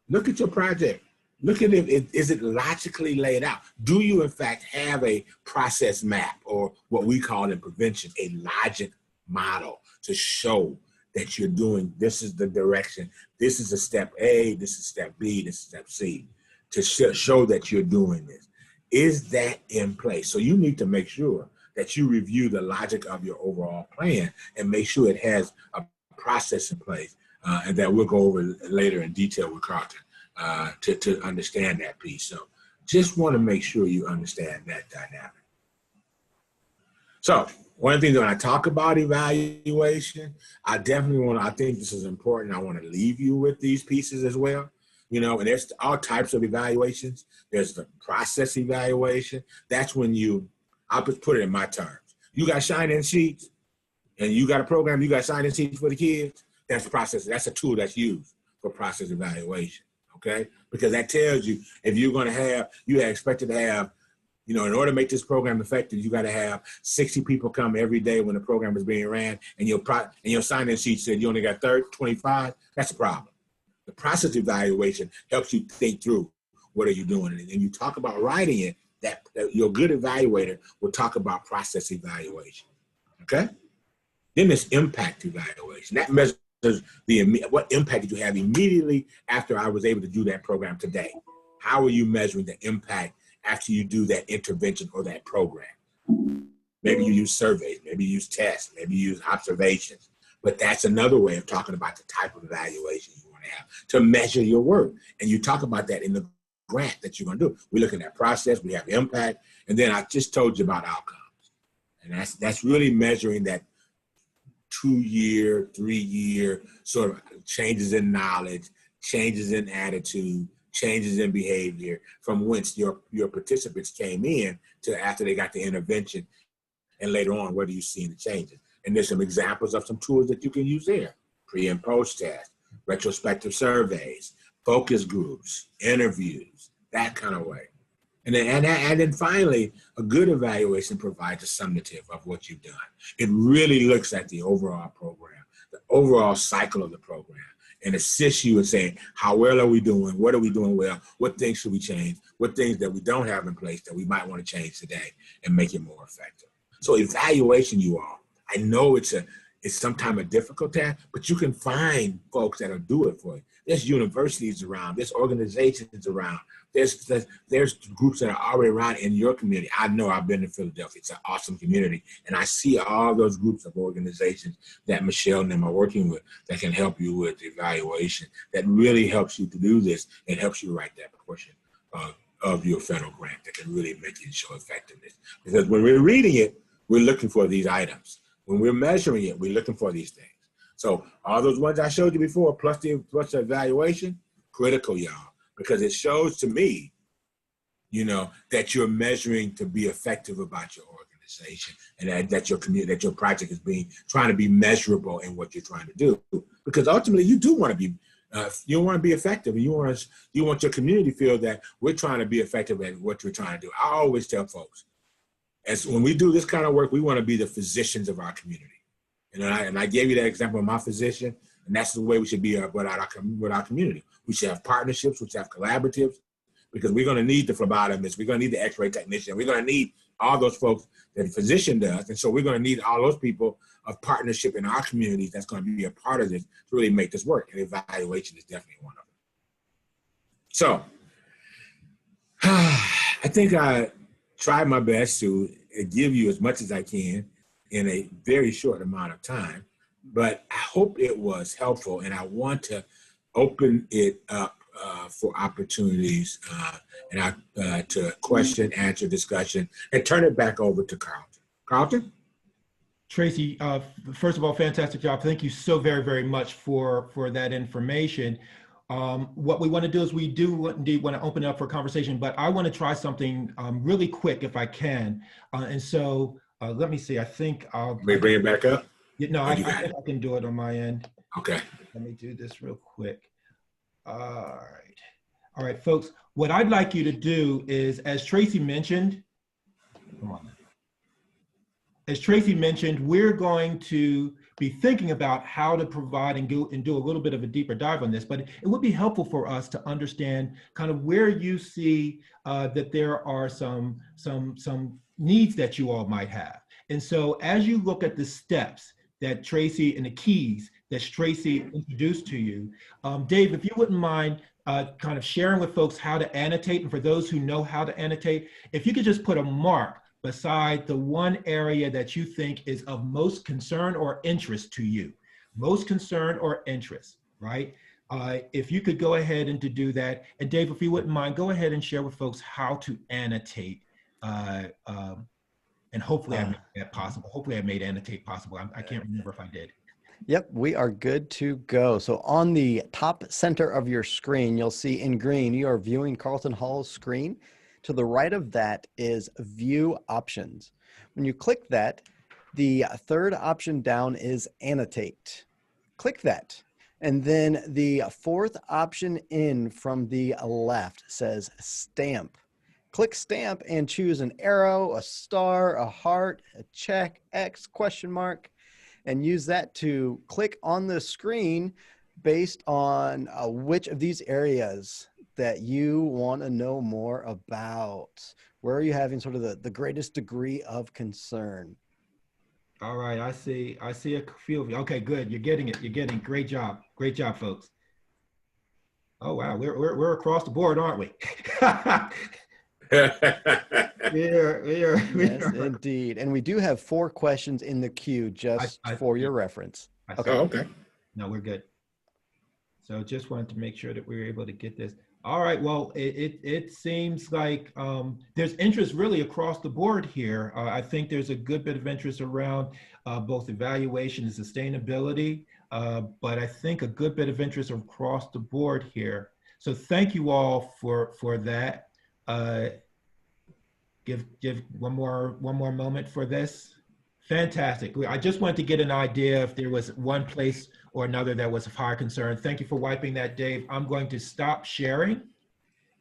look at your project. Look at it. Is it logically laid out? Do you, in fact, have a process map, or what we call in prevention, a logic model to show that you're doing, this is the direction, this is a step A, this is step B, this is step C, to show that you're doing this? Is that in place? So you need to make sure that you review the logic of your overall plan and make sure it has a process in place, and that we'll go over later in detail with Carlton. To understand that piece. So just want to make sure you understand that dynamic. So one of the things when I talk about evaluation, I think this is important. I want to leave you with these pieces as well. You know, and there's all types of evaluations. There's the process evaluation. That's when I'll just put it in my terms. You got sign-in sheets and you got a program, you got sign-in sheets for the kids. That's the process. That's a tool that's used for process evaluation. Okay, because that tells you if you're going to have, you are expected to have, in order to make this program effective, you got to have 60 people come every day when the program is being ran, and your sign-in sheet said you only got 25. That's a problem. The process evaluation helps you think through what are you doing, and you talk about writing it. That your good evaluator will talk about process evaluation. Okay, then there's impact evaluation. That measures what impact did you have immediately after I was able to do that program today? How are you measuring the impact after you do that intervention or that program? Maybe you use surveys, maybe you use tests, maybe you use observations, but that's another way of talking about the type of evaluation you want to have to measure your work. And you talk about that in the grant that you're going to do. We're looking at process, we have impact, and then I just told you about outcomes. And that's really measuring that 2-year, 3-year sort of changes in knowledge, changes in attitude, changes in behavior from whence your participants came in to after they got the intervention, and later on, what are you seeing the changes? And there's some examples of some tools that you can use there: pre and post test, retrospective surveys, focus groups, interviews, that kind of way. And then finally, a good evaluation provides a summative of what you've done. It really looks at the overall program, the overall cycle of the program, and assists you in saying, how well are we doing? What are we doing well? What things should we change? What things that we don't have in place that we might want to change today and make it more effective? So evaluation, you all, I know it's sometimes a difficult task, but you can find folks that'll do it for you. There's universities around, there's organizations around, there's groups that are already around in your community. I know I've been to Philadelphia. It's an awesome community. And I see all those groups of organizations that Michelle and them are working with that can help you with evaluation, that really helps you to do this and helps you write that portion of your federal grant that can really make it show effectiveness. Because when we're reading it, we're looking for these items. When we're measuring it, we're looking for these things. So all those ones I showed you before, plus the evaluation, critical, y'all, because it shows to me, that you're measuring to be effective about your organization, and that your community, that your project is trying to be measurable in what you're trying to do. Because ultimately, you do want to be You want to be effective, and you want your community to feel that we're trying to be effective at what we're trying to do. I always tell folks, as when we do this kind of work, we want to be the physicians of our community. And I gave you that example of my physician, and that's the way we should be with our community. We should have partnerships, we should have collaboratives, because we're going to need the phlebotomist, we're going to need the x-ray technician, we're going to need all those folks that the physician does. And so we're going to need all those people of partnership in our communities that's going to be a part of this to really make this work. And evaluation is definitely one of them. So I think I tried my best to give you as much as I can in a very short amount of time, but I hope it was helpful, and I want to open it up for opportunities to question, answer, discussion, and turn it back over to Carlton. Carlton? Tracy, first of all, fantastic job. Thank you so very, very much for that information. What we want to do is we do indeed want to open it up for conversation, but I want to try something really quick if I can. And so let me see, I think I'll— May bring it back up? No, I think I can do it on my end. Okay. Let me do this real quick. All right, folks, what I'd like you to do is, as Tracy mentioned, come on. As Tracy mentioned, we're going to be thinking about how to provide and do a little bit of a deeper dive on this, but it would be helpful for us to understand kind of where you see that there are some needs that you all might have. And so as you look at the steps that Tracy and the keys that Tracy introduced to you, Dave, if you wouldn't mind kind of sharing with folks how to annotate, and for those who know how to annotate, if you could just put a mark beside the one area that you think is of most concern or interest to you, most concern or interest, right? If you could go ahead and to do that, and Dave, if you wouldn't mind, go ahead and share with folks how to annotate, and hopefully I made that possible. Hopefully I made annotate possible. I can't remember if I did. Yep, we are good to go. So on the top center of your screen, you'll see in green, you are viewing Carlton Hall's screen. To the right of that is View Options. When you click that, the third option down is Annotate. Click that. And then the fourth option in from the left says Stamp. Click Stamp and choose an arrow, a star, a heart, a check, X, question mark, and use that to click on the screen based on which of these areas that you want to know more about. Where are you having sort of the greatest degree of concern? All right, I see a few of you. Okay, good. You're getting it. You're getting it. Great job, folks. Oh wow, we're across the board, aren't we? Yes, indeed. And we do have 4 questions in the queue just for your reference. Okay. Oh, okay. No, we're good. So just wanted to make sure that we were able to get this. All right, well, it seems like there's interest really across the board here. I think there's a good bit of interest around both evaluation and sustainability, but I think a good bit of interest across the board here. So thank you all for that. Give one more moment for this. Fantastic. I just wanted to get an idea if there was one place or another that was of higher concern. Thank you for wiping that, Dave. I'm going to stop sharing,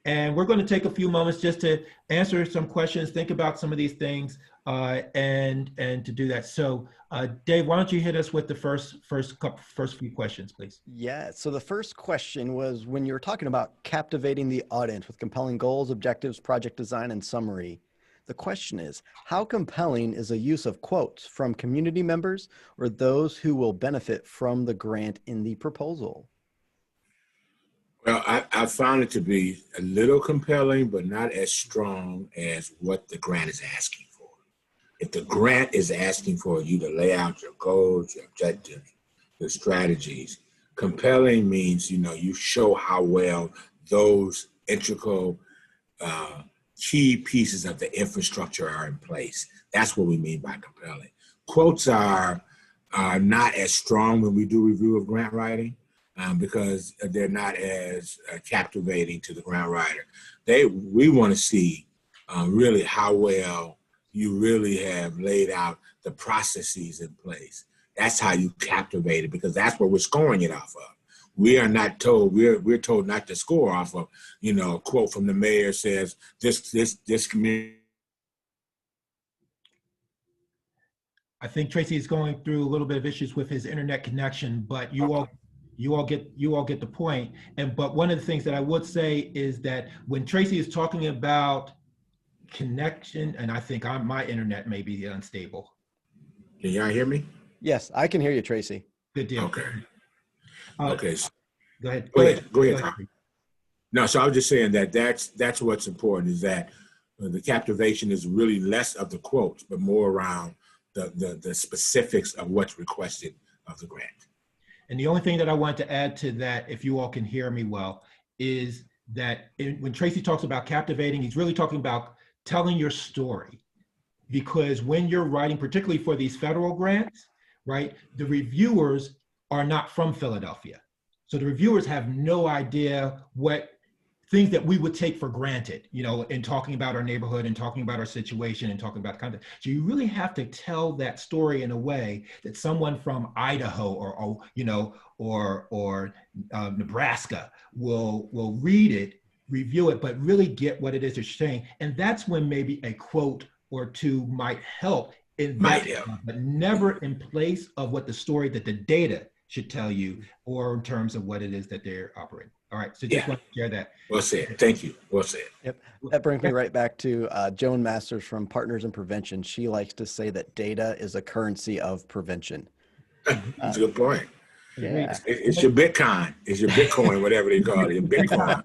and we're going to take a few moments just to answer some questions, think about some of these things, and to do that. So, Dave, why don't you hit us with the first few questions, please? Yeah. So the first question was, when you were talking about captivating the audience with compelling goals, objectives, project design, and summary. The question is, how compelling is a use of quotes from community members or those who will benefit from the grant in the proposal? Well, I found it to be a little compelling, but not as strong as what the grant is asking for. If the grant is asking for you to lay out your goals, your objectives, your strategies, compelling means, you show how well those integral key pieces of the infrastructure are in place. That's what we mean by compelling. Quotes are not as strong when we do review of grant writing because they're not as captivating to the grant writer. We want to see really how well you really have laid out the processes in place. That's how you captivate it, because that's what we're scoring it off of. We are not told. We're told not to score off of, you know, a quote from the mayor says this community. I think Tracy is going through a little bit of issues with his internet connection, but you all get the point. But one of the things that I would say is that when Tracy is talking about connection, and I think my internet may be unstable. Can y'all hear me? Yes, I can hear you, Tracy. Good deal. Okay. Okay. So Go ahead. Go ahead. No, so I was just saying that's what's important, is that the captivation is really less of the quotes, but more around the specifics of what's requested of the grant. And the only thing that I want to add to that, if you all can hear me well, is that when Tracy talks about captivating, he's really talking about telling your story. Because when you're writing, particularly for these federal grants, right, the reviewers are not from Philadelphia. So the reviewers have no idea what things that we would take for granted, you know, in talking about our neighborhood and talking about our situation and talking about content. So you really have to tell that story in a way that someone from Idaho or you know, or Nebraska will read it, review it, but really get what it is they're saying. And that's when maybe a quote or two might help in that, but never in place of what the story that the data should tell you, or in terms of what it is that they're operating. All right, so just want to share that. Well said. Thank you. Well said. Yep. That brings me right back to Joan Masters from Partners in Prevention. She likes to say that data is a currency of prevention. That's a good point. Yeah. It's your Bitcoin. It's your Bitcoin, whatever they call it. Your Bitcoin.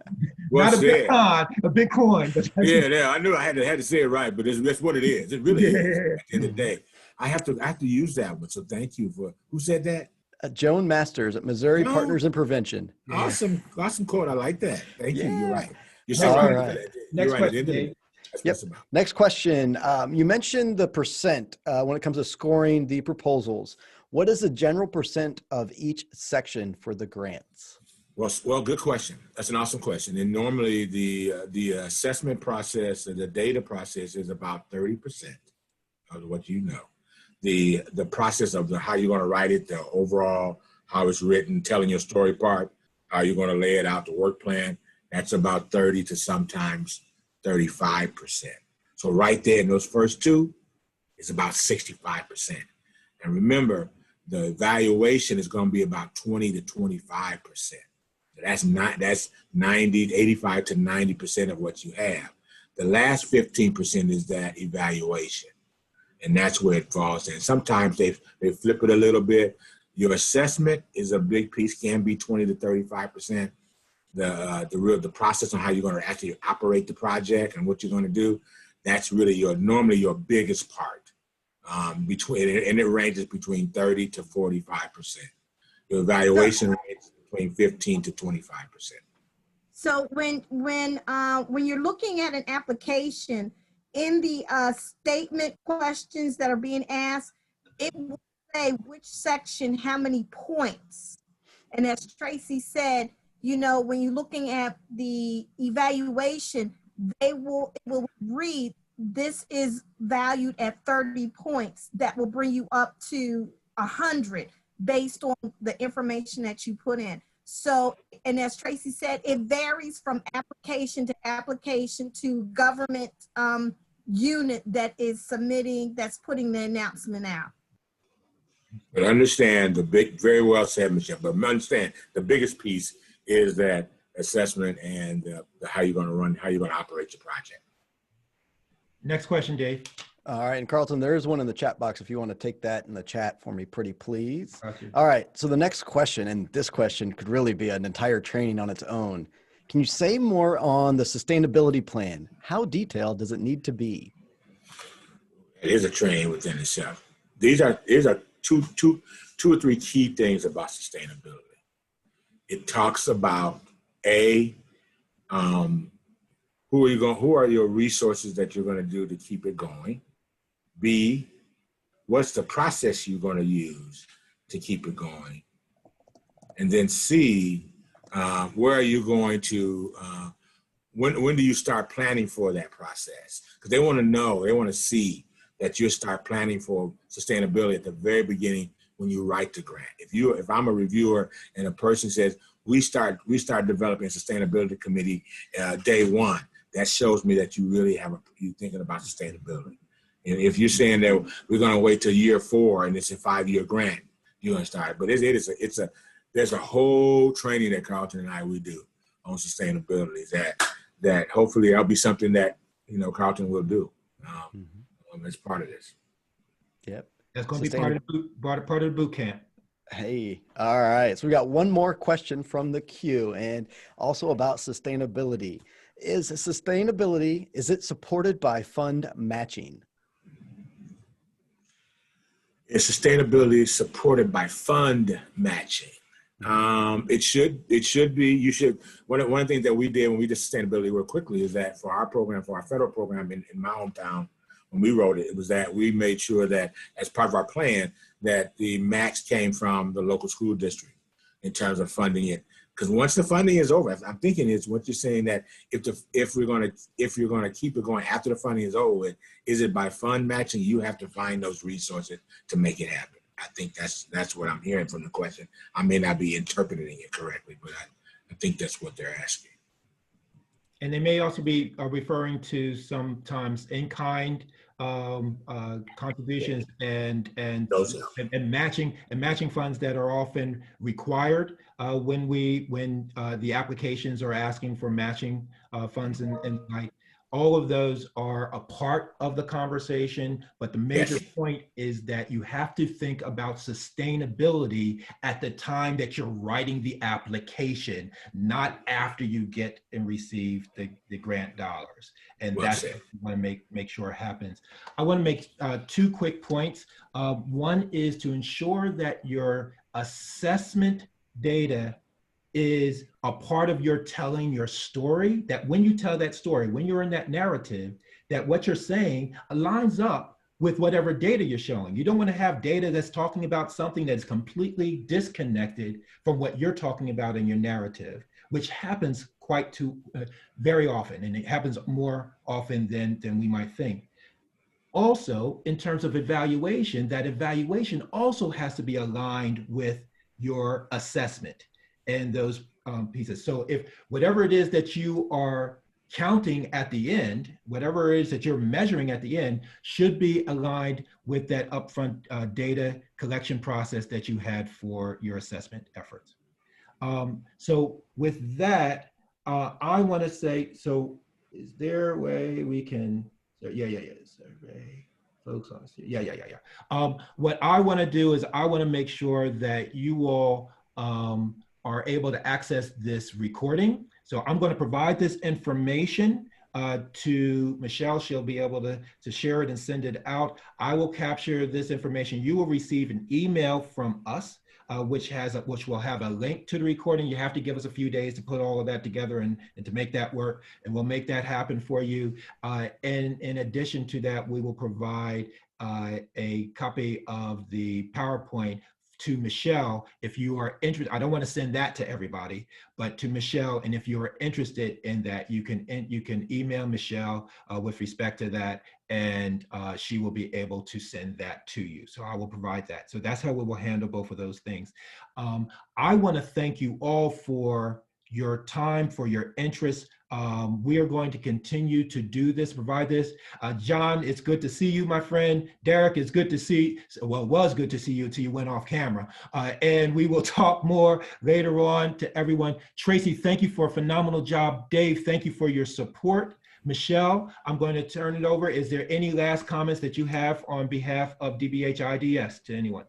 Not a Bitcoin, a Bitcoin. Yeah, I knew I had to say it right, but that's what it is. It really is. At the end of the day, I have to use that one. So thank you for who said that. Joan Masters at Missouri Partners in Prevention. Awesome quote. I like that. Thank you. You're right. You're so right. Right. Next question. Yep. Next question. You mentioned the percent when it comes to scoring the proposals. What is the general percent of each section for the grants? Well, good question. That's an awesome question. And normally the assessment process and the data process is about 30% of what you know. The process of how you're going to write it, the overall, how it's written, telling your story part, how you're going to lay it out, the work plan, that's about 30 to sometimes 35%. So right there in those first two, it's about 65%. And remember, the evaluation is going to be about 20 to 25%. That's 85 to 90% of what you have. The last 15% is that evaluation. And that's where it falls in. Sometimes they flip it a little bit. Your assessment is a big piece, can be 20 to 35%. The process on how you're going to actually operate the project and what you're going to do, that's really normally your biggest part. And it ranges between 30 to 45%. Your evaluation ranges between 15 to 25%. So when you're looking at an application, in the statement questions that are being asked, it will say which section, how many points. And as Tracy said, you know, when you're looking at the evaluation, it will read, this is valued at 30 points. That will bring you up to 100 based on the information that you put in. So, and as Tracy said, it varies from application to government unit that is submitting, that's putting the announcement out. But understand very well said, Michelle, but understand the biggest piece is that assessment and how you're going to operate your project. Next question, Dave. All right, and Carlton, there is one in the chat box if you want to take that in the chat for me, pretty please. Gotcha. All right, so the next question, and this question could really be an entire training on its own. Can you say more on the sustainability plan? How detailed does it need to be? It is a training within itself. These are two or three key things about sustainability. It talks about who are your resources that you're going to do to keep it going? B, what's the process you're going to use to keep it going? And then C, where are you going to, when do you start planning for that process? Because they want to know, they want to see that you start planning for sustainability at the very beginning when you write the grant. If I'm a reviewer and a person says, we start developing a sustainability committee day one. That shows me that you really you're thinking about sustainability. And if you're saying that we're going to wait till year 4 and it's a 5-year grant, you're going to start. But there's a whole training that Carlton and we do on sustainability that hopefully that'll be something that, Carlton will do as part of this. Yep. That's going to be part of the boot camp. Hey, all right. So we got one more question from the queue, and also about sustainability. Is it supported by fund matching? Is sustainability supported by fund matching? It should be. One of the things that we did when we did sustainability real quickly is that for our program, for our federal program in my hometown, when we wrote it, it was that we made sure that as part of our plan that the match came from the local school district in terms of funding it. Because once the funding is over, I'm thinking is what you're saying, that if you're going to keep it going after the funding is over, is it by fund matching? You have to find those resources to make it happen. I think that's what I'm hearing from the question. I may not be interpreting it correctly, but I think that's what they're asking. And they may also be referring to sometimes in-kind contributions and matching funds that are often required when the applications are asking for matching funds, and like all of those are a part of the conversation. But the major point is that you have to think about sustainability at the time that you're writing the application, not after you get and receive the grant dollars. And that's what you want to make sure happens. I want to make 2 quick points. One is to ensure that your assessment data is a part of your telling your story, that when you tell that story, when you're in that narrative, that what you're saying aligns up with whatever data you're showing. You don't want to have data that's talking about something that's completely disconnected from what you're talking about in your narrative, which happens very often, and it happens more often than we might think. Also, in terms of evaluation, that evaluation also has to be aligned with your assessment and those pieces. So if whatever it is that you are counting at the end, whatever it is that you're measuring at the end, should be aligned with that upfront data collection process that you had for your assessment efforts. So with that, I want to say, so is there a way we can, survey folks on this? Yeah. What I want to do is I want to make sure that you all are able to access this recording. So I'm going to provide this information to Michelle. She'll be able to share it and send it out. I will capture this information. You will receive an email from us, which will have a link to the recording. You have to give us a few days to put all of that together and to make that work, and we'll make that happen for you. And in addition to that, we will provide a copy of the PowerPoint to Michelle if you are interested. I don't want to send that to everybody, but to Michelle. And if you are interested in that, you can email Michelle with respect to that, and she will be able to send that to you. So I will provide that. So that's how we will handle both of those things. I want to thank you all for your time, for your interest. We are going to continue to do this, provide this. John, it's good to see you, my friend. Derek, it's good to see, well, it was good to see you until you went off camera. And we will talk more later on to everyone. Tracy, thank you for a phenomenal job. Dave, thank you for your support. Michelle, I'm going to turn it over. Is there any last comments that you have on behalf of DBHIDS to anyone?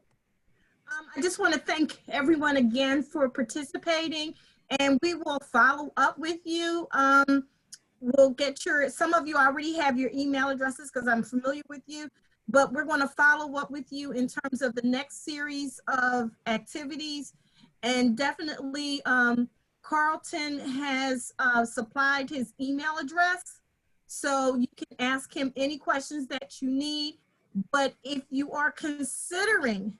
I just want to thank everyone again for participating. And we will follow up with you. We'll get some of you already have your email addresses because I'm familiar with you, but we're going to follow up with you in terms of the next series of activities. And definitely Carlton has supplied his email address, so you can ask him any questions that you need. But if you are considering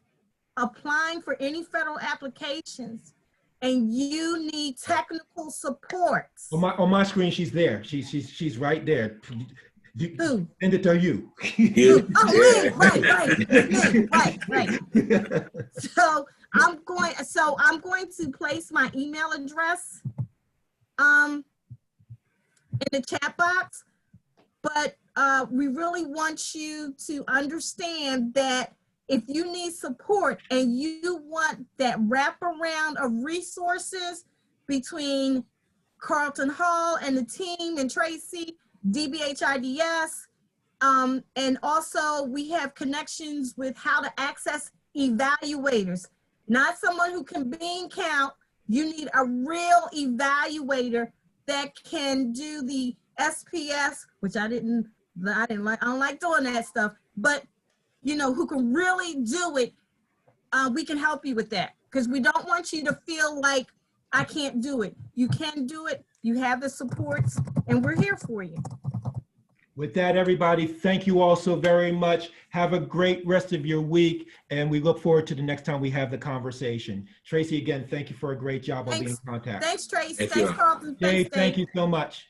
applying for any federal applications, and you need technical support. On my screen, she's there. She's right there. Who? Send it to you. Oh, me, right. So I'm going to place my email address in the chat box, but we really want you to understand that if you need support and you want that wraparound of resources between Carlton Hall and the team and Tracy, DBHIDS, and also we have connections with how to access evaluators, not someone who can bean count. You need a real evaluator that can do the SPS, which I don't like doing that stuff, but you know, who can really do it. We can help you with that, because we don't want you to feel like I can't do it. You can do it. You have the supports, and we're here for you. With that, everybody, thank you all so very much. Have a great rest of your week, and we look forward to the next time we have the conversation. Tracy, again, thank you for a great job on being in contact. Thanks, Tracy. Thank Thanks, you. Carlton. Dave, Thanks, thank you so much.